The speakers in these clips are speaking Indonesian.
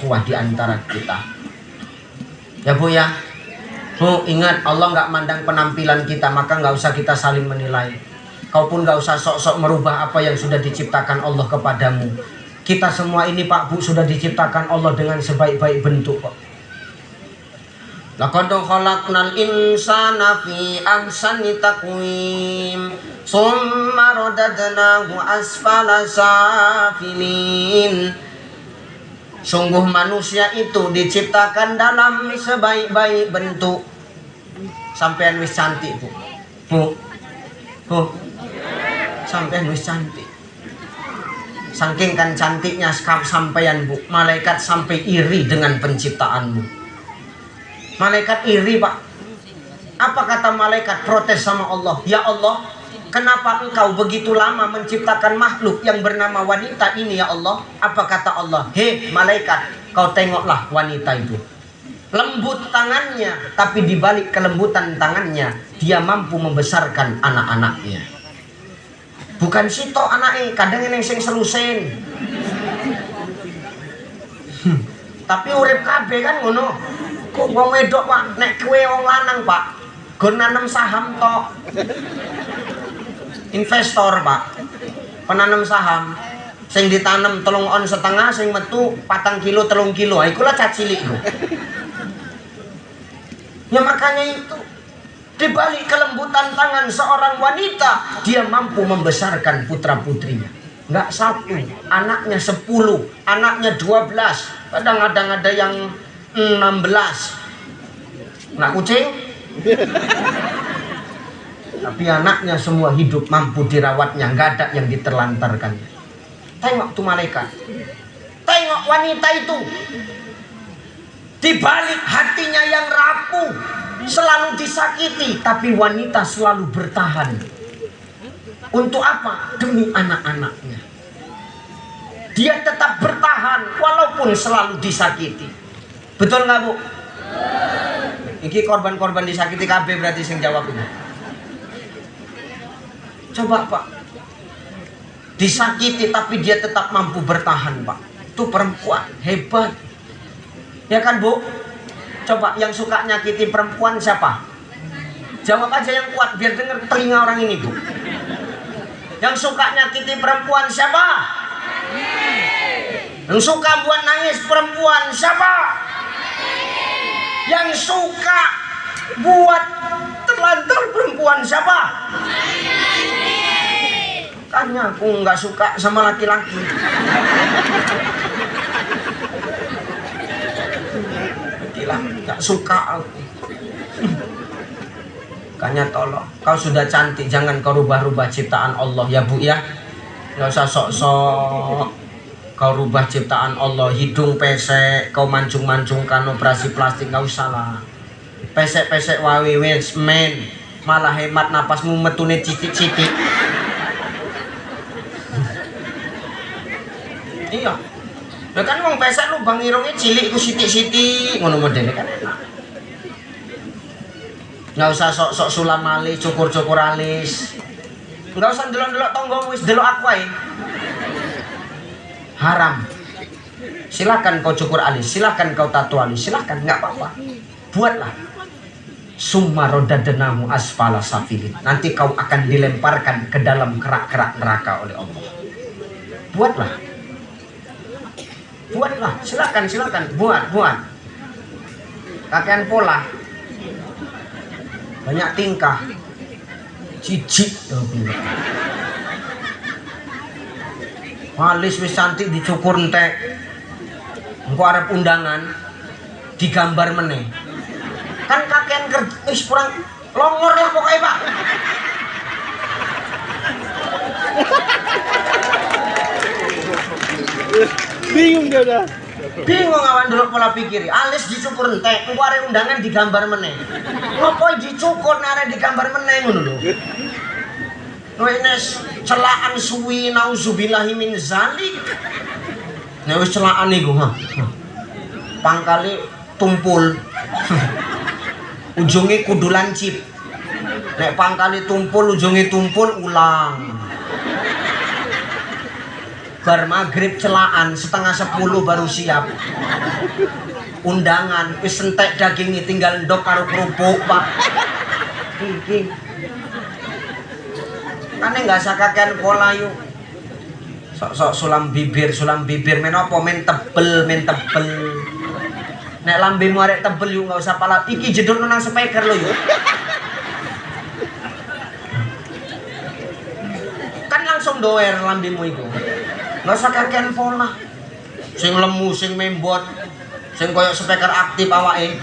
ukhuwah di antara kita. Ya Bu ya. Bu, ingat Allah nggak mandang penampilan kita, maka nggak usah kita saling menilai. Kau pun nggak usah sok-sok merubah apa yang sudah diciptakan Allah kepadamu. Kita semua ini Pak Bu sudah diciptakan Allah dengan sebaik-baik bentuk kok. Laqad khalaqnal insana fi ahsani taqwim summa radadnahu asfala safilin. Sungguh manusia itu diciptakan dalam sebaik-baik bentuk. Sampean wis cantik Bu. Bu. Sampean wis cantik. Saking kan cantiknya sampean Bu, malaikat sampai iri dengan penciptaanmu. Malaikat iri Pak. Apa kata malaikat? Protes sama Allah. Ya Allah, kenapa engkau begitu lama menciptakan makhluk yang bernama wanita ini ya Allah? Apa kata Allah? Hei malaikat, kau tengoklah wanita itu. Lembut tangannya, tapi di balik kelembutan tangannya, dia mampu membesarkan anak-anaknya. Bukan sito anaknya, kadang yang sing selusin. Tapi urip kabeh kan ngono. Kok wong wedok Pak, nek kowe wong lanang Pak, gon nanem saham tok. Investor Pak, penanam saham, sing ditanam 3,5 on, sing metu 4 kilo 3 kilo, iku lah cacilik iku. Ya makanya itu, di balik kelembutan tangan seorang wanita, dia mampu membesarkan putra putrinya. Enggak 1, anaknya 10, anaknya 12, kadang-kadang ada yang 16. Nak kucing? Tapi anaknya semua hidup, mampu dirawatnya, nggak ada yang diterlantarkan. Tengok tuh malaikat, tengok wanita itu, di balik hatinya yang rapuh, selalu disakiti, tapi wanita selalu bertahan. Untuk apa? Demi anak-anaknya. Dia tetap bertahan walaupun selalu disakiti. Betul nggak Bu? Ini korban-korban disakiti KB berarti sing jawab ini. Coba Pak, disakiti tapi dia tetap mampu bertahan Pak. Itu perempuan hebat. Ya kan Bu? Coba yang suka nyakiti perempuan siapa? Jawab aja yang kuat biar dengar telinga orang ini Bu. Yang suka nyakiti perempuan siapa? Yang suka buat nangis perempuan siapa? Yang suka buat terlantar perempuan siapa? Makanya aku nggak suka sama laki-laki. Nggak suka aku. Makanya tolong, kau sudah cantik, jangan kau rubah-rubah ciptaan Allah ya Bu ya. Nggak usah sok-sok kau rubah ciptaan Allah, hidung pesek, kau mancung-mancungkan operasi plastik, gak usah lah. Pesek-pesek wawi wes men, malah hemat napasmu metune citik-citik. Iya. Ya kan wong pesek lubang irungnya cilik ku sitik-sitik, ngono modele kan enak. Gak usah sok-sok sulam alis, cukur-cukur alis. Gak usah delok-delok tonggo wis delok aku ae. Haram. Silakan kau cukur alis, silakan kau tato alis, silakan, nggak apa-apa. Buatlah. Summa rodadnahu asfala safilin. Nanti kau akan dilemparkan ke dalam kerak-kerak neraka oleh Allah. Buatlah. Buatlah, silakan, buat. Kakean pola. Banyak tingkah. Jijik. Alis wis cantik dicukur entek. Engko arep undangan digambar meneh. Kan kakean kerja wis kurang longor lah pokoknya Pak. Bingung dia udah. Bingung awan dulu pola pikir. Alis dicukur entek, engko arep undangan digambar meneh. Ngopo dicukur arep digambar meneh ngono lho. Wes celaan suwi nauzubillahi min zalik. Nek wis celaan iku, pangkale tumpul. Ujunge kudu lancip. Nek pangkale tumpul, ujunge tumpul ulang. bar maghrib celaan 9:30 baru siap. Undangan wis entek dagingnya tinggal ndok karo kerupuk, Pak. Iki. Kane nggak sakakean pola yuk. Sok-sok sulam bibir men apa men tebel. Nek lambemu arek tebel yuk nggak usah pala. Iki jedul nang speaker lo yuk. Kan langsung doer lambemu itu. Nggak usah kakean pola. Sing lemu, sing membot, sing koyok speaker aktif awake.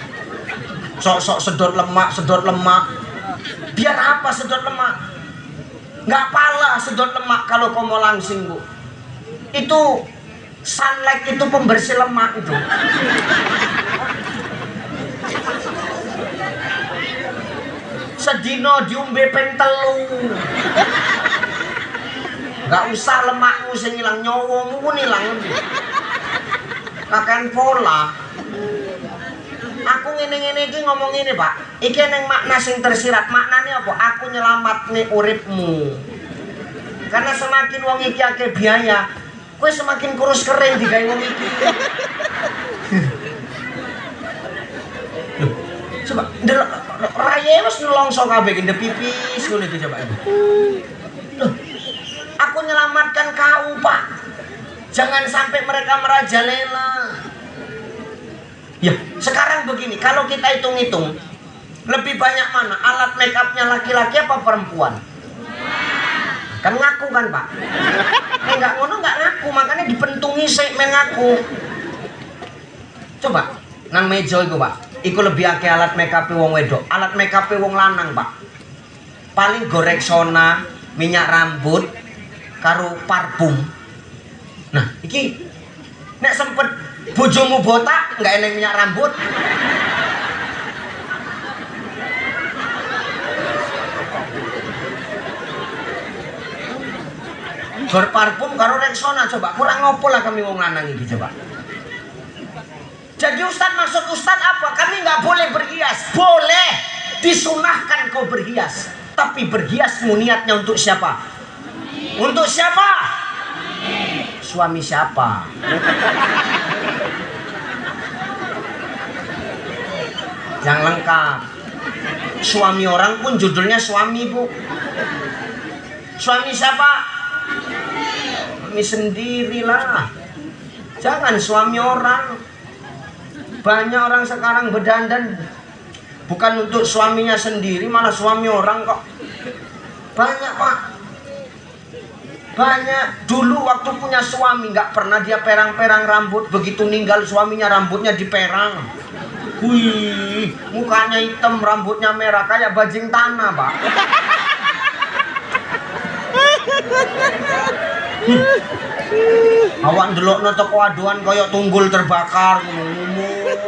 Sok-sok sedot lemak. Biar apa sedot lemak? Nggak pala sedot lemak kalau kau mau langsing, Bu. Itu sunlight itu pembersih lemak itu. Sedino diumbe ping 3. Nggak usah lemakmu sing ilang, nyawamu pun ilang. Kakean pola. Aku ngene-ngene iki ngomong ini, Pak. Iki neng makna sing tersirat. Maknanya apa? Aku nyelamatne uripmu. Karena semakin wong iki akeh biaya, kowe semakin kurus kering digawe wong iki. Coba ndelok raye wis nelongso kabeh gende pipis ngono iki coba. Loh, aku nyelamatkan kau, Pak. Jangan sampai mereka merajalela. Ya, sekarang begini, kalau kita hitung-hitung, lebih banyak mana alat make upnya laki-laki apa perempuan? Kan ngaku kan, Pak? Enggak ngono enggak ngaku, makanya dipentungi sik mengaku. Coba nang meja iku, Pak. Iku lebih akeh alat make up wong wedok. Alat make up wong lanang, Pak. Paling Rexona, minyak rambut, karo parfum. Nah, iki nek sempet bojomu botak, enggak eneng minyak rambut. Berparfum karo Rexona, coba kurang ngopo lah kami wong lanang iki coba. Jadi Ustadz, maksud Ustadz apa? Kami nggak boleh berhias. Boleh, disunahkan kau berhias, tapi berhiasmu niatnya untuk siapa? Untuk siapa? Suami siapa? Yang lengkap. Suami orang pun judulnya suami, Bu. Suami siapa? Suami sendirilah. Jangan suami orang. Banyak orang sekarang berdandan bukan untuk suaminya sendiri, malah suami orang kok. Banyak, Pak. Banyak. Dulu waktu punya suami nggak pernah dia perang-perang rambut. Begitu ninggal suaminya rambutnya diperang. Wih, mukanya hitam, rambutnya merah kayak bajing tanah, Pak. Awak ndelokno teko aduan kaya tunggul terbakar ngomong.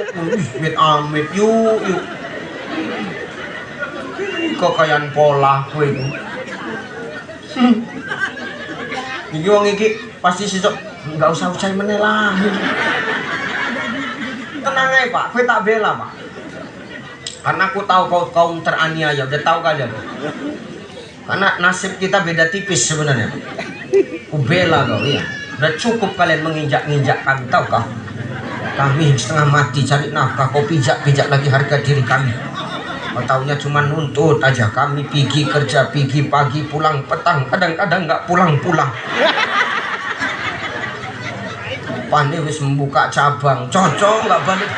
Amit yuk. Kok kayan pola kowe iku. Iki wong iki pasti sesuk enggak usah meneh lah. Tenang aja, Pak, kowe tak bela, Pak. Karena aku tahu kau kaum teraniaya, udah tahu kalian. Karena nasib kita beda tipis sebenarnya. Aku bela kau, iya. Udah cukup kalian menginjak-injak kami, tahu kah? Kami setengah mati cari nafkah, kau pijak-pijak lagi harga diri kami. Kau taunya cuma nuntut aja. Kami pergi kerja, pergi pagi, pulang petang, kadang-kadang nggak pulang-pulang. Pandai wis membuka cabang, cocok nggak balik.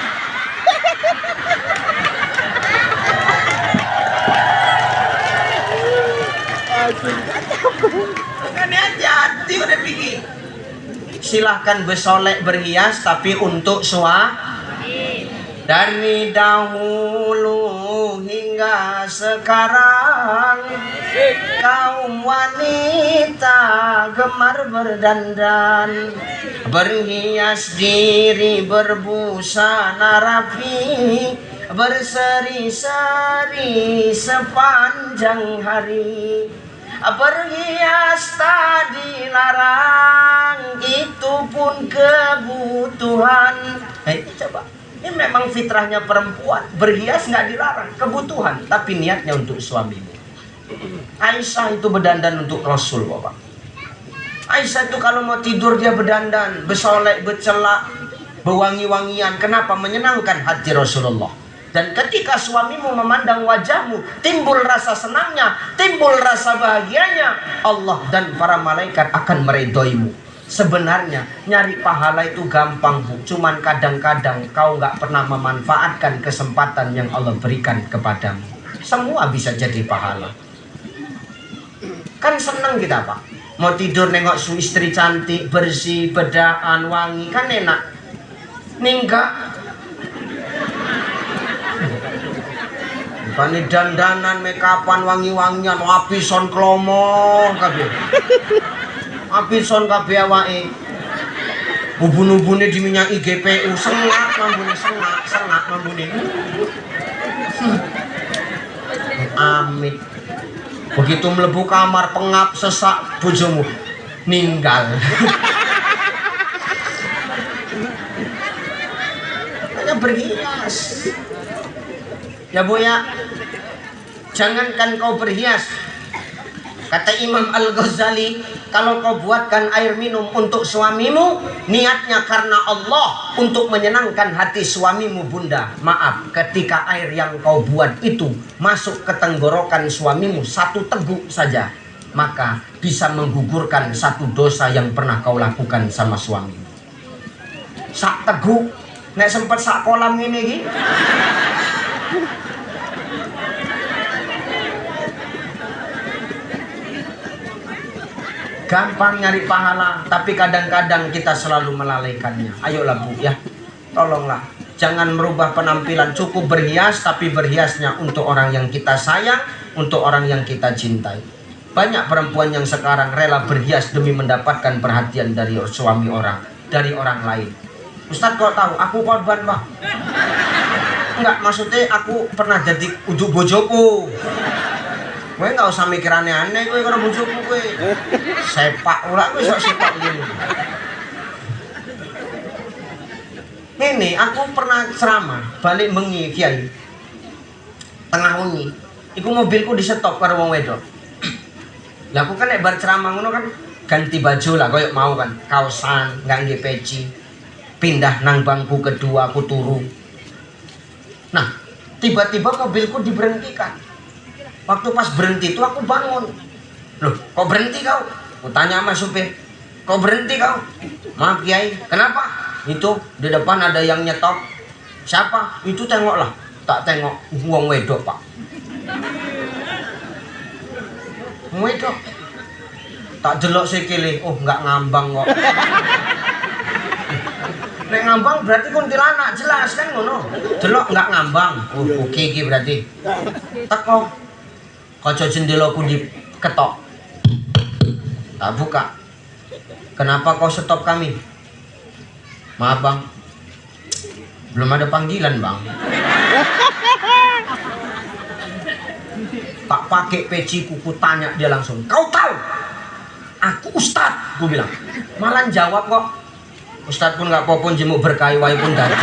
Makanya hati-hati udah pikir. Silahkan bersolek berhias, tapi untuk suami. Dari dahulu hingga sekarang, kaum wanita gemar berdandan, berhias diri berbusana rapi, berseri-seri sepanjang hari. Berhias tak dilarang, itu pun kebutuhan. Coba, ini memang fitrahnya perempuan. Berhias nggak dilarang, kebutuhan, tapi niatnya untuk suamimu. Aisyah itu berdandan untuk Rasul, Bapak. Aisyah itu kalau mau tidur dia berdandan, bersolek, bercelak, berwangi-wangian. Kenapa? Menyenangkan hati Rasulullah. Dan ketika suamimu memandang wajahmu, timbul rasa senangnya, timbul rasa bahagianya, Allah dan para malaikat akan meridhoimu. Sebenarnya nyari pahala itu gampang, Bu. Cuman kadang-kadang kau nggak pernah memanfaatkan kesempatan yang Allah berikan kepadamu. Semua bisa jadi pahala. Kan seneng kita, Pak. Mau tidur nengok istri cantik, bersih, bedaan, wangi, kan enak. Ningga Pani dandanan, make-upan, wangi-wangian, apison klomo kabeh. Apison kabeh awake. Ubun-ubune diminyaki GPU, sengak mambune, sengak mambune. Amit. Begitu mlebu kamar pengap sesak bojomu ninggal. Hanya berhias. Ya Bu ya, jangankan kau berhias. Kata Imam Al-Ghazali, kalau kau buatkan air minum untuk suamimu, niatnya karena Allah untuk menyenangkan hati suamimu, Bunda. Maaf, ketika air yang kau buat itu masuk ke tenggorokan suamimu satu teguk saja, maka bisa menggugurkan satu dosa yang pernah kau lakukan sama suamimu. Sak teguk, nek sempet sak kolam ini gitu. Gampang nyari pahala, tapi kadang-kadang kita selalu melalaikannya. Ayolah Bu ya, tolonglah. Jangan merubah penampilan, cukup berhias, tapi berhiasnya untuk orang yang kita sayang, untuk orang yang kita cintai. Banyak perempuan yang sekarang rela berhias demi mendapatkan perhatian dari suami orang, dari orang lain. Ustadz kok tahu? Aku korban, Pak. Enggak, maksudnya aku pernah jadi ujuk bojoku. Gue gak usah mikir aneh-aneh gue kalau bojoku gue. Sepak ulah gue sok sepak gini. Ini aku pernah ceramah balik bengi kiai. Tengah wengi, iku mobilku di stop karo wong wedok. Lah aku kan nek bar ceramah ngono kan ganti baju lah koyo mau kan, kaosan, ngangge peci. Pindah nang bangku kedua aku turu. Nah, tiba-tiba mobilku diberhentikan. Waktu pas berhenti itu aku bangun. Loh, kok berhenti kau? Aku tanya sama supir. Kok berhenti kau? Maaf Kiai, kenapa? Itu di depan ada yang nyetop. Siapa? Itu tengoklah. Tak tengok, wong wedok Pak. Wedok. Tak delok sikile, oh nggak ngambang kok. Nek ngambang berarti kuntilanak, jelas kan ngono. Delok nggak ngambang. Oh, oke iki berarti. Teko. Kaca jendelaku diketok. Tak buka. Kenapa kau stop kami? Maaf Bang, belum ada panggilan Bang. Tak pakai peci kuku tanya dia langsung. Kau tahu? Aku Ustadz, gue bilang. Malah jawab kok. Ustadz pun gak apa-apa jemuk berkayu wae pun tadi.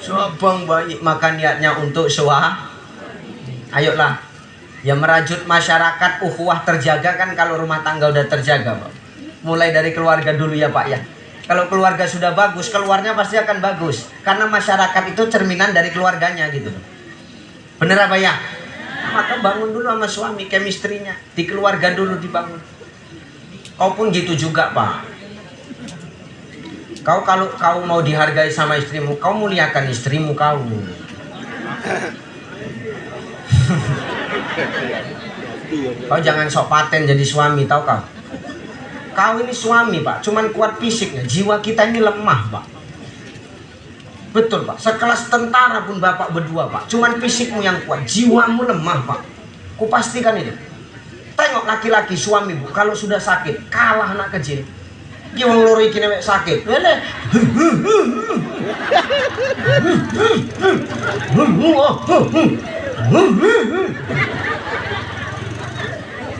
Sobong baik maka niatnya untuk ayolah ya merajut masyarakat ukhuwah terjaga kan kalau rumah tangga udah terjaga Pak. Mulai dari keluarga dulu ya Pak ya. Kalau keluarga sudah bagus, keluarnya pasti akan bagus karena masyarakat itu cerminan dari keluarganya gitu. Bener apa ya? Maka bangun dulu sama suami, chemistry-nya di keluarga dulu dibangun. Kau pun gitu juga Pak. Kau kalau kau mau dihargai sama istrimu, kau muliakan istrimu kau. Kau jangan sok paten jadi suami, tahu kau? Kau ini suami Pak, cuman kuat fisiknya, jiwa kita ini lemah Pak. Betul Pak, sekelas tentara pun Bapak berdua Pak, cuman fisikmu yang kuat, jiwamu lemah Pak. Kupastikan ini. Tengok laki-laki suami Bu, kalau sudah sakit, kalah anak kecil. Ki wong loro iki nek sakit. Wele.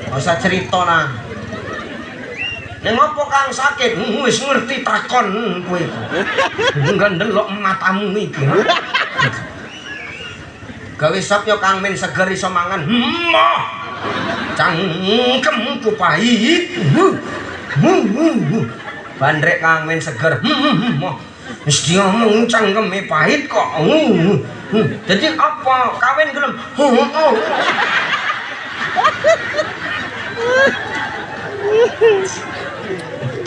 Masa cerita nah. Nek ngopo Kang sakit? Wis ngerti takon kowe. Enggak ndelok matamu iki. gawe sop yo kang men seger iso mangan. Cangkemku pahit. Bandrek kang men seger. Wis diomong cangkeme pahit kok. Jadi apa? Kawin gelem.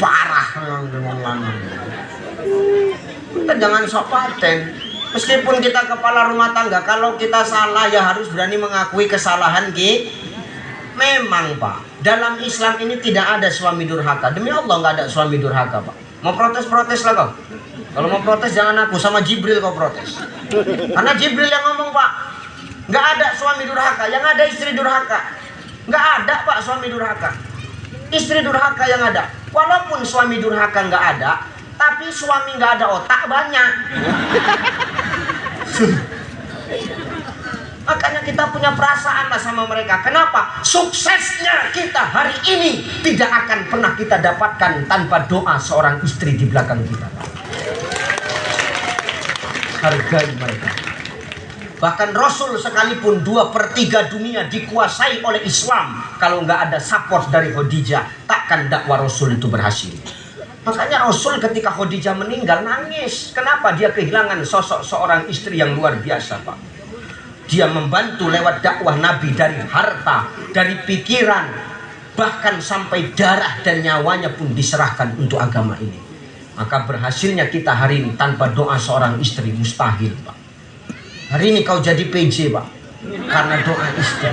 Parah ngomong lanang. Kita jangan sok paten. Meskipun kita kepala rumah tangga, kalau kita salah ya harus berani mengakui kesalahan kita. Memang Pak, dalam Islam ini tidak ada suami durhaka. Demi Allah nggak ada suami durhaka Pak. Mau protes lah kau. Kalau mau protes jangan aku, sama Jibril kau protes. Karena Jibril yang ngomong Pak. Nggak ada suami durhaka, yang ada istri durhaka. Nggak ada Pak suami durhaka. Istri durhaka yang ada. Walaupun suami durhaka nggak ada, tapi suami nggak ada otak banyak. Makanya kita punya perasaan lah sama mereka. Kenapa? Suksesnya kita hari ini tidak akan pernah kita dapatkan tanpa doa seorang istri di belakang kita. Hargai mereka. Bahkan Rasul sekalipun 2/3 dunia dikuasai oleh Islam, kalau nggak ada support dari Khadijah, takkan dakwah Rasul itu berhasil. Makanya Rasul ketika Khadijah meninggal nangis. Kenapa? Dia kehilangan sosok seorang istri yang luar biasa Pak. Dia membantu lewat dakwah Nabi dari harta, dari pikiran, bahkan sampai darah dan nyawanya pun diserahkan untuk agama ini. Maka berhasilnya kita hari ini tanpa doa seorang istri mustahil Pak. Hari ini kau jadi PJ Pak, karena doa istri.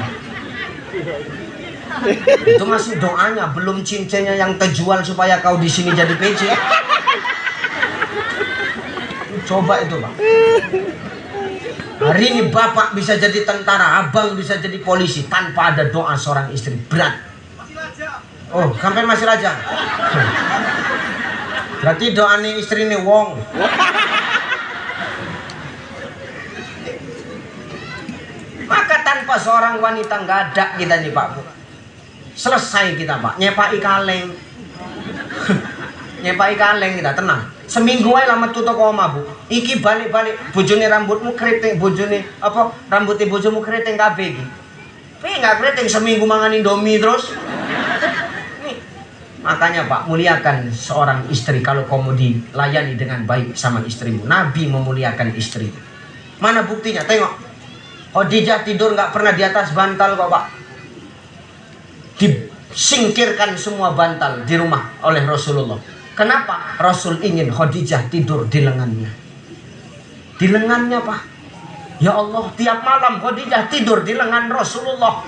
Itu masih doanya, belum cincinnya yang terjual supaya kau di sini jadi PJ. Coba itu Pak. Hari ini bapak bisa jadi tentara, abang bisa jadi polisi tanpa ada doa seorang istri. Berat. Oh, sampai masih lajang. Berarti doa nih istri nih wong. Maka tanpa seorang wanita nggak ada kita nih Pak Bu. Selesai kita Pak, nyepai kaleng. Nyepai kaleng kita, tenang. Seminggu aja lama tuh toko oma Bu. Iki balik-balik, bojone rambutmu keriting, bojone apa? Rambutnya bojomu keriting kabeh iki. Tapi nggak keriting seminggu mangan Indomie terus. Nih. Makanya Pak, muliakan seorang istri kalau kau mau dilayani dengan baik sama istrimu. Nabi memuliakan istri. Mana buktinya? Tengok. Khadijah tidur nggak pernah di atas bantal kok Pak. Disingkirkan semua bantal di rumah oleh Rasulullah. Kenapa? Rasul ingin Khadijah tidur di lengannya. Di lengannya Pak. Ya Allah, tiap malam Khadijah tidur di lengan Rasulullah.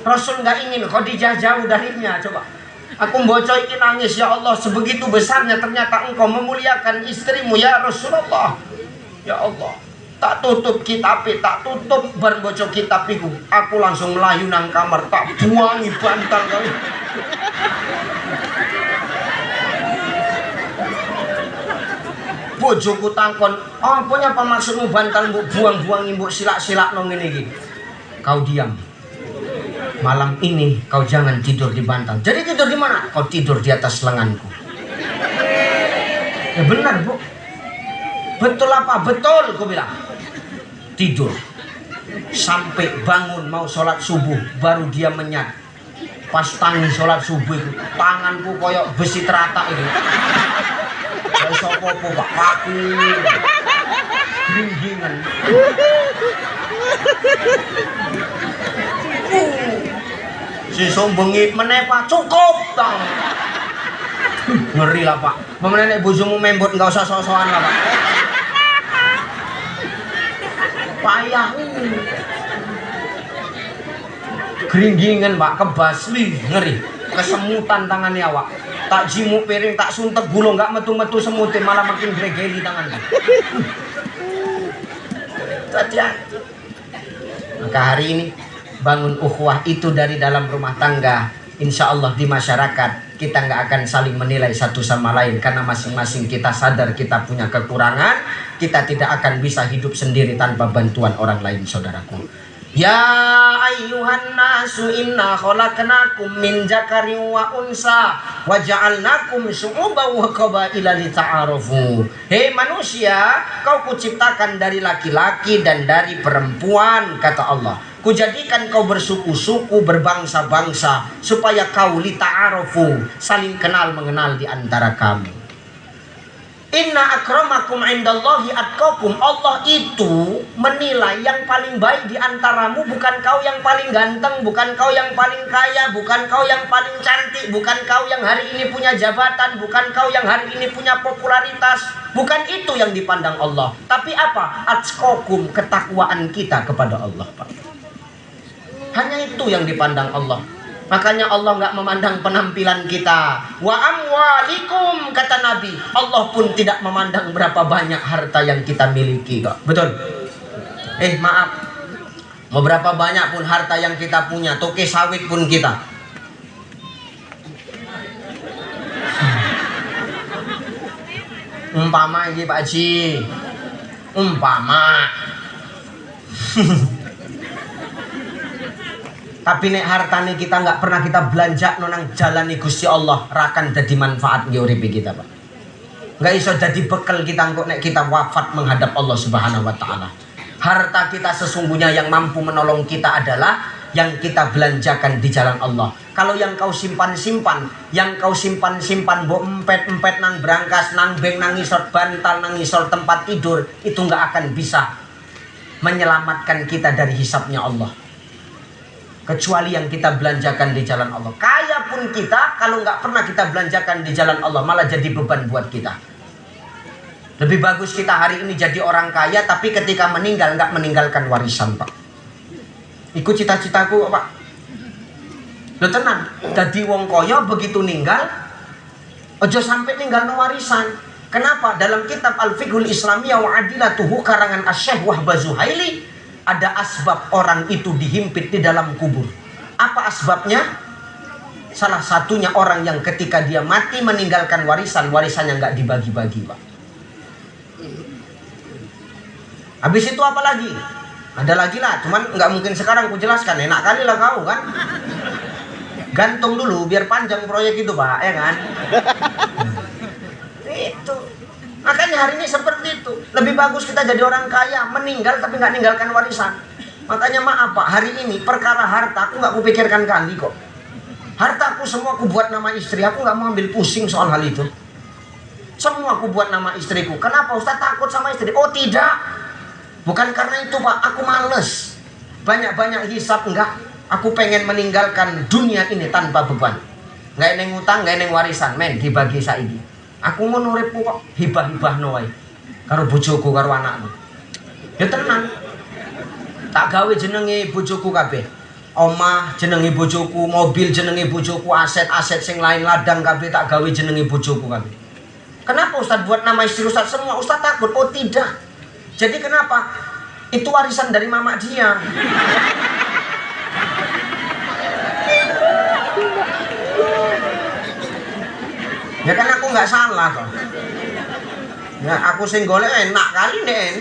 Rasul nggak ingin Khadijah jauh darinya. Coba. Aku bocor nangis, ya Allah, sebegitu besarnya ternyata engkau memuliakan istrimu ya Rasulullah. Ya Allah, tak tutup kitapi, tak tutup bar bocor kitapiku. Aku langsung melayu nang kamar, tak buangi bantal kali. Bojoku tangkon, apa apa maksudmu bantal mbok buang-buangi mbok silak-silak nang ngene iki. Kau diam. Malam ini kau jangan tidur di bantal. Jadi tidur di mana? Kau tidur di atas lenganku. Ya benar Bu. Betul apa? Betul aku bilang. Tidur sampai bangun mau sholat subuh baru dia menyat. Pas tangi sholat subuh itu tanganku koyok besi terata itu. Kayak sopo-sopo Pak, kaku gringgingan. Si sombongi menepa cukup tang. Ngeri lah Pak. Pemenenek bojomu membot nggak usah so-soan lah Pak. Payah. Gringgingan Pak, kebasli, ngeri. Kesemutan tangannya awak. Tak jimu piring, tak suntek gulung, nggak metu-metu semutin, malah makin gregeli tangannya. Hati-hati. Maka hari ini bangun ukhuwah itu dari dalam rumah tangga. Insya Allah di masyarakat kita nggak akan saling menilai satu sama lain karena masing-masing kita sadar kita punya kekurangan. Kita tidak akan bisa hidup sendiri tanpa bantuan orang lain, saudaraku. Ya ayyuhan nasu inna khalaqnakum min dzakarin wa unsa wa ja'alnakum syu'uban wa qabaila lita'arafu. Hei manusia, kau kuciptakan dari laki-laki dan dari perempuan, kata Allah. Kujadikan kau bersuku-suku, berbangsa-bangsa, supaya kau lita'arafu, saling kenal mengenal di antara kamu. Inna akramakum indallahi atqakum. Allah itu menilai yang paling baik di antaramu bukan kau yang paling ganteng, bukan kau yang paling kaya, bukan kau yang paling cantik, bukan kau yang hari ini punya jabatan, bukan kau yang hari ini punya popularitas. Bukan itu yang dipandang Allah. Tapi apa? Atqakum, ketakwaan kita kepada Allah, Pak. Hanya itu yang dipandang Allah. Makanya Allah nggak memandang penampilan kita. Wa amwalikum, kata Nabi. Allah pun tidak memandang berapa banyak harta yang kita miliki, kok. Betul? Maaf. Mau berapa banyak pun harta yang kita punya, toke sawit pun kita. Umpama ini Pak Haji. Umpama. Tapi nek hartane kita nggak pernah kita belanja nonang jalani Gusti Allah, rakan jadi manfaat nggih uripe kita, Pak. Nggak iso jadi bekal kita engko nek kita wafat menghadap Allah Subhanahu wa taala. Harta kita sesungguhnya yang mampu menolong kita adalah yang kita belanjakan di jalan Allah. Kalau yang kau simpan-simpan, mbok empet-empet nang brankas, nang beng, nang ngisor bantal, nang ngisor tempat tidur, itu nggak akan bisa menyelamatkan kita dari hisabnya Allah. Kecuali yang kita belanjakan di jalan Allah. Kaya pun kita, kalau nggak pernah kita belanjakan di jalan Allah, malah jadi beban buat kita. Lebih bagus kita hari ini jadi orang kaya, tapi ketika meninggal nggak meninggalkan warisan, Pak. Ikut cita-citaku, Pak. Lo tenang, jadi wong kaya begitu ninggal, ojo sampai ninggal no warisan. Kenapa? Dalam kitab Al-Fiqhul Islamiyah wa Adilatuhu karangan Asy-Syaikh Wahbah Zuhaili, ada asbab orang itu dihimpit di dalam kubur. Apa asbabnya? Salah satunya orang yang ketika dia mati meninggalkan warisan, warisannya nggak dibagi-bagi, Pak. Habis itu apa lagi? Ada lagi lah, cuman nggak mungkin sekarang ku jelaskan. Enak kali lah kau kan. Gantung dulu biar panjang proyek itu, Pak, ya kan? Itu. Makanya hari ini seperti itu. Lebih bagus kita jadi orang kaya, meninggal tapi nggak ninggalkan warisan. Makanya maaf, Pak, hari ini perkara harta aku nggak kupikirkan kali kok. Hartaku semua aku buat nama istri, aku nggak mau ambil pusing soal hal itu. Semua aku buat nama istriku. Kenapa Ustaz takut sama istri? Oh tidak, bukan karena itu, Pak. Aku males banyak-banyak hisap, enggak. Aku pengen meninggalkan dunia ini tanpa beban. Nggak neng utang, nggak neng warisan, men dibagi saiki. Aku mau nuripku kok hibah-hibah noai karo bojoku karo anakku. Ya tenang. Tak gawe jenenge bojoku kabeh. Omah jenenge bojoku, mobil jenenge bojoku, aset-aset sing lain ladang kabeh tak gawe jenenge bojoku kabeh. Kenapa Ustaz buat nama istri Ustaz semua? Ustaz takut? Oh tidak. Jadi kenapa? Itu warisan dari mama dia. Ya kan aku nggak salah kok. Ya aku sing golek enak kali Den.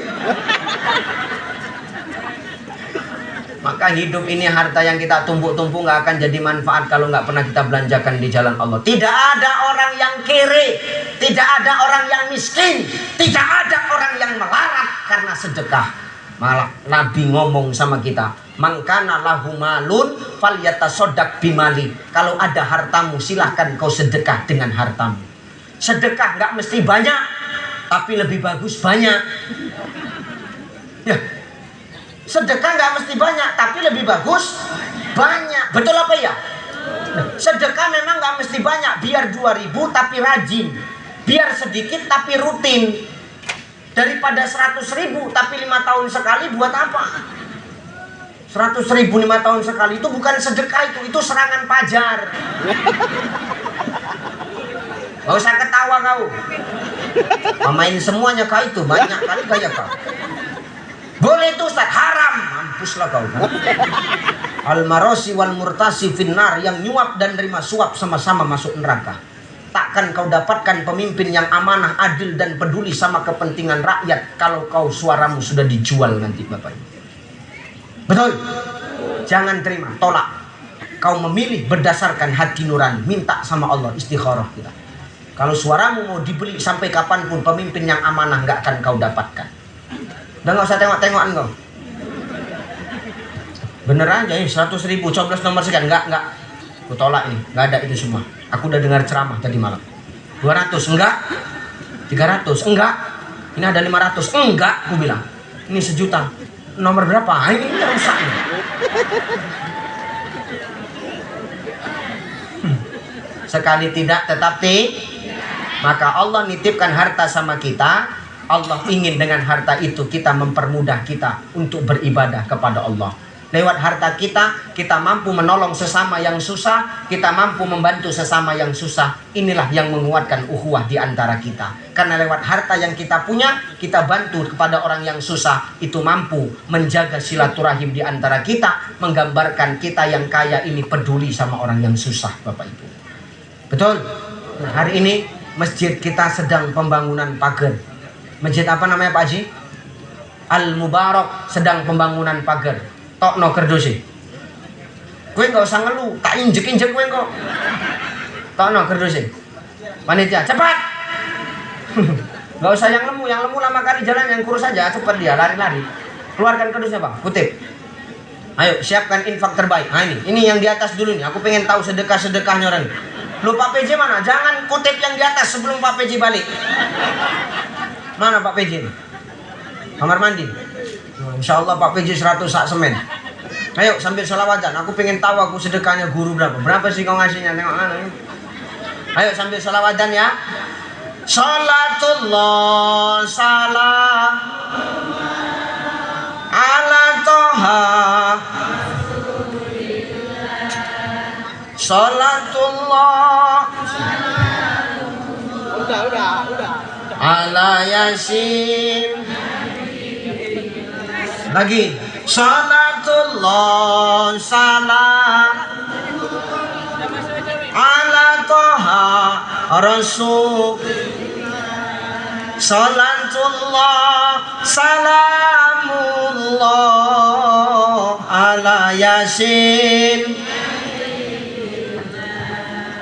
Maka hidup ini harta yang kita tumpuk-tumpuk nggak akan jadi manfaat kalau nggak pernah kita belanjakan di jalan Allah. Tidak ada orang yang kere, tidak ada orang yang miskin, tidak ada orang yang melarat karena sedekah. Malah Nabi ngomong sama kita, mangkana lahu malun falyatasaddaq bimali. Kalau ada hartamu silahkan kau sedekah dengan hartamu. Sedekah nggak mesti banyak, tapi lebih bagus banyak. Ya, sedekah nggak mesti banyak, tapi lebih bagus banyak. Betul apa ya? Sedekah memang nggak mesti banyak, biar 2.000 tapi rajin, biar sedikit tapi rutin. Daripada 100.000 tapi 5 tahun sekali buat apa? 100.000 5 tahun sekali itu bukan sedekah, itu serangan pajar. Gak usah ketawa kau. Pemain semuanya kau itu banyak kali gaya kau. Boleh itu Ustaz, haram. Mampuslah kau kan. Al-marasi wal murtasi finnar, yang nyuap dan nerima suap sama-sama masuk neraka. Takkan kau dapatkan pemimpin yang amanah, adil dan peduli sama kepentingan rakyat kalau kau suaramu sudah dijual nanti Bapak. Betul? Jangan terima, tolak. Kau memilih berdasarkan hati nurani. Minta sama Allah istikharah kita. Kalau suaramu mau dibeli sampai kapanpun, pemimpin yang amanah nggak akan kau dapatkan. Udah nggak usah tengok-tengokan kau. Bener aja ini 100.000 coblos nomor sekian. Enggak. Aku tolak ini. Nggak ada itu semua. Aku udah dengar ceramah tadi malam. 200 enggak. 300 enggak. Ini ada 500 enggak. Aku bilang. Ini 1 juta. Nomor berapa? Ini rusak nih. Sekali tidak tetap maka Allah nitipkan harta sama kita. Allah ingin dengan harta itu kita mempermudah kita untuk beribadah kepada Allah. Lewat harta kita mampu menolong sesama yang susah, kita mampu membantu sesama yang susah. Inilah yang menguatkan ukhuwah di antara kita. Karena lewat harta yang kita punya, kita bantu kepada orang yang susah, itu mampu menjaga silaturahim di antara kita, menggambarkan kita yang kaya ini peduli sama orang yang susah, Bapak Ibu. Betul? Nah, hari ini masjid kita sedang pembangunan pagar. Masjid apa namanya Pak Haji? Al-Mubarak sedang pembangunan pagar. Tokno kerdosi. Gue nggak usah ngeluh, tak injek gue kok. Tokno kerdosi. Panitia, cepat. Nggak usah yang lemu lama kali jalan, yang kurus aja, cepat dia lari-lari. Keluarkan kerdusnya Bang, kutip. Ayo siapkan infak terbaik. Nah ini yang di atas dulu nih. Aku pengen tahu sedekahnya orang. Lu Pak PJ mana? Jangan kutip yang di atas sebelum Pak PJ balik. Mana Pak PJ? Kamar mandi. Insya Allah Pak PJ 100 sak semen. Ayo sambil sholawatan. Aku pengen tahu aku sedekahnya guru berapa. Berapa sih kau ngasihnya? Tengok mana. Ayo sambil sholawatan ya. Sholatullah salam ala toha. Sholatullah Udah. ala yasin. Lagi. Sholatullah salam ala toha rasul. Sholatullah salamullah ala yasin.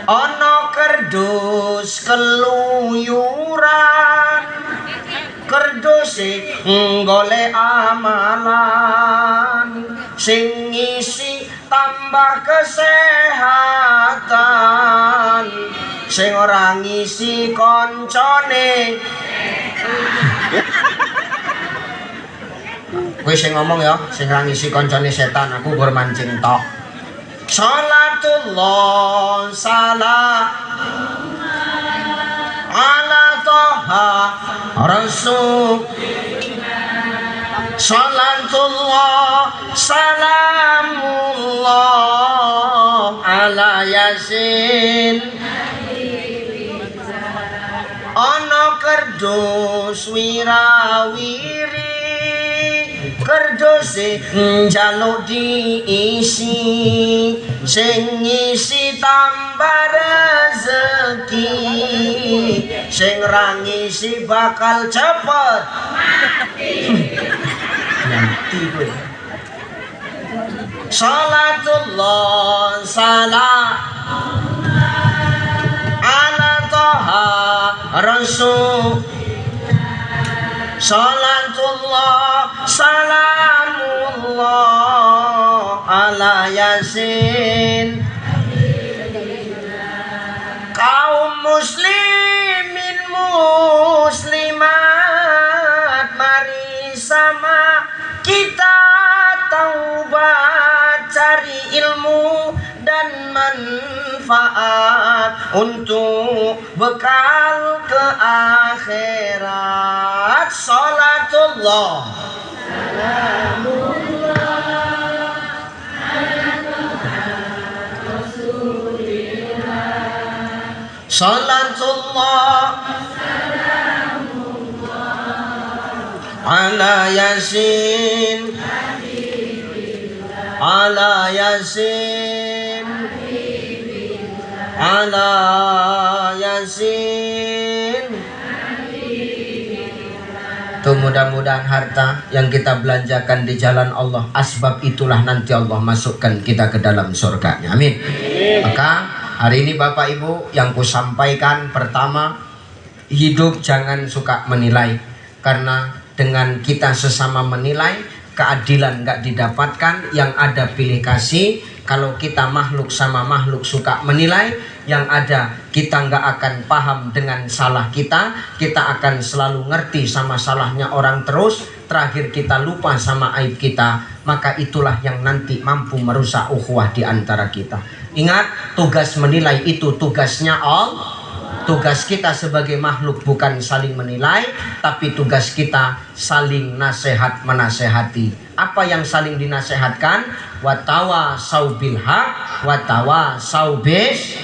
Ono kerdus keluyuran, kerdus golek amalan, sing ngisi tambah kesehatan, sing ora ngisi koncone. Kowe sing ngomong ya, sing ora ngisi koncone setan, aku gur mancing tok. Sholatullah salam ala toha rasul. Sholatullah salamullah ala yasin. Ono kerdus wirawiri, kerdus njaluk diisi, sing ngisi tambah rezeki, sing ra ngisi bakal cepet mati gue. Sholatullah salam ala toha rasul. Sholatullah salamullah ala yasin. Kaum muslimin muslimat, mari sama kita taubat, cari ilmu dan manfaat untuk bekal ke akhirat. Sholatullah Sholatullah ala yasin, ala yasin, ala yasin. Tuh Itu mudah-mudahan harta yang kita belanjakan di jalan Allah, asbab itulah nanti Allah masukkan kita ke dalam surganya. Amin. Maka hari ini Bapak Ibu yang ku sampaikan, pertama, hidup jangan suka menilai. Karena dengan kita sesama menilai, keadilan nggak didapatkan. Yang ada pilih kasih. Kalau kita makhluk sama makhluk suka menilai, yang ada kita nggak akan paham dengan salah kita. Kita akan selalu ngerti sama salahnya orang terus. Terakhir kita lupa sama aib kita. Maka itulah yang nanti mampu merusak ukhuwah di antara kita. Ingat, tugas menilai itu tugasnya Allah. Tugas kita sebagai makhluk bukan saling menilai, tapi tugas kita saling nasihat menasehati. Apa yang saling dinasehatkan? Watawasau bil haq, watawasau bis.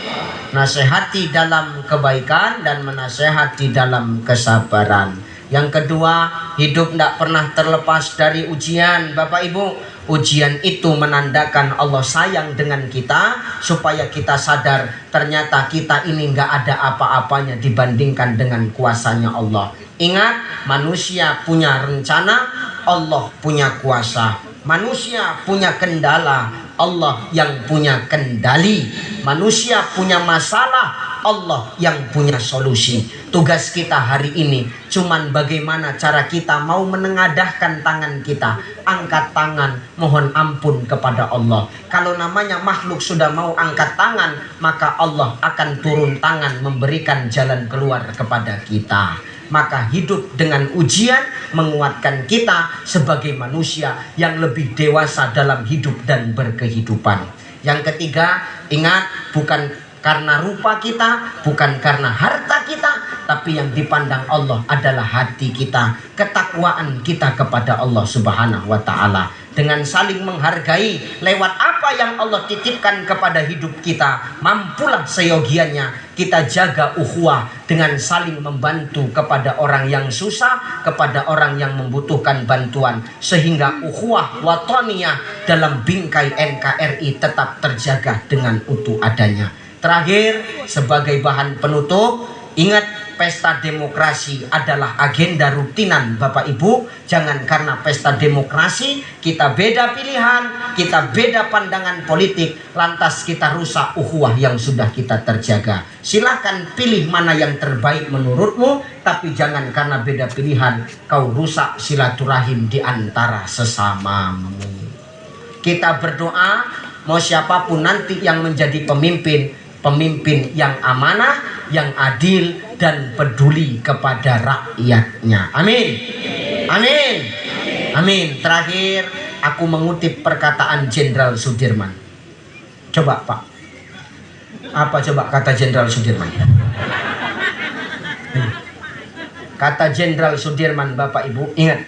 Nasihati dalam kebaikan dan menasehati dalam kesabaran. Yang kedua, hidup tidak pernah terlepas dari ujian, Bapak Ibu. Ujian itu menandakan Allah sayang dengan kita, supaya kita sadar ternyata kita ini nggak ada apa-apanya dibandingkan dengan kuasanya Allah. Ingat, manusia punya rencana, Allah punya kuasa. Manusia punya kendala, Allah yang punya kendali. Manusia punya masalah, Allah yang punya solusi. Tugas kita hari ini cuman bagaimana cara kita mau menengadahkan tangan kita, angkat tangan, mohon ampun kepada Allah. Kalau namanya makhluk sudah mau angkat tangan, maka Allah akan turun tangan memberikan jalan keluar kepada kita. Maka hidup dengan ujian menguatkan kita sebagai manusia yang lebih dewasa dalam hidup dan berkehidupan. Yang ketiga, ingat, bukan karena rupa kita, bukan karena harta kita, tapi yang dipandang Allah adalah hati kita, ketakwaan kita kepada Allah Subhanahu wa Ta'ala. Dengan saling menghargai lewat apa yang Allah titipkan kepada hidup kita, mampulah seyogianya kita jaga ukhuwah dengan saling membantu kepada orang yang susah, kepada orang yang membutuhkan bantuan, sehingga ukhuwah wataniyah dalam bingkai NKRI tetap terjaga dengan utuh adanya. Terakhir, sebagai bahan penutup, ingat, pesta demokrasi adalah agenda rutinan Bapak Ibu. Jangan karena pesta demokrasi kita beda pilihan, kita beda pandangan politik, lantas kita rusak ukhuwah yang sudah kita terjaga. Silahkan pilih mana yang terbaik menurutmu, tapi jangan karena beda pilihan kau rusak silaturahim di antara sesamamu. Kita berdoa, mau siapapun nanti yang menjadi pemimpin, pemimpin yang amanah, yang adil, dan peduli kepada rakyatnya. Amin. Amin. Amin. Terakhir, aku mengutip perkataan Jenderal Sudirman. Coba Pak, apa coba kata Jenderal Sudirman? Kata Jenderal Sudirman, Bapak Ibu, ingat,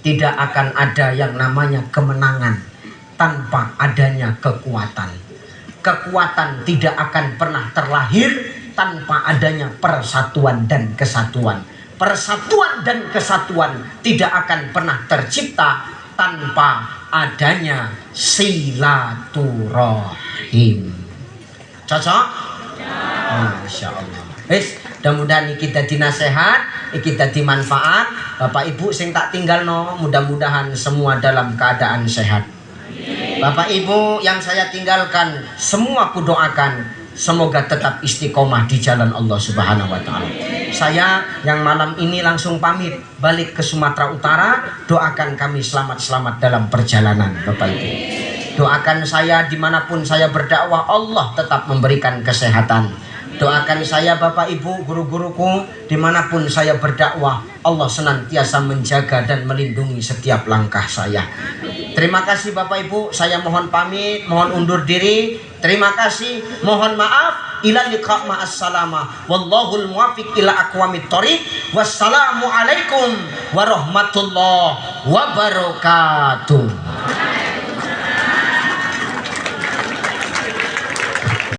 tidak akan ada yang namanya kemenangan tanpa adanya kekuatan. Kekuatan tidak akan pernah terlahir tanpa adanya persatuan dan kesatuan. Persatuan dan kesatuan tidak akan pernah tercipta tanpa adanya silaturahim. Cocok? Masya Allah. Mudah-mudahan kita dinasehat, kita dimanfaat. Bapak Ibu sing tak tinggal no, mudah-mudahan semua dalam keadaan sehat. Bapak Ibu yang saya tinggalkan, semua aku doakan semoga tetap istiqomah di jalan Allah Subhanahu wa Ta'ala. Saya yang malam ini langsung pamit balik ke Sumatera Utara. Doakan kami selamat-selamat dalam perjalanan, Bapak Ibu. Doakan saya dimanapun saya berdakwah, Allah tetap memberikan kesehatan. Doakan saya Bapak Ibu, guru-guruku, dimanapun saya berdakwah, Allah senantiasa menjaga dan melindungi setiap langkah saya. Terima kasih Bapak Ibu, saya mohon pamit, mohon undur diri. Terima kasih, mohon maaf. Ila liqa ma'as salama. Wallahul muwafiq ila aqwamit thoriq. Wassalamualaikum warahmatullahi wabarakatuh.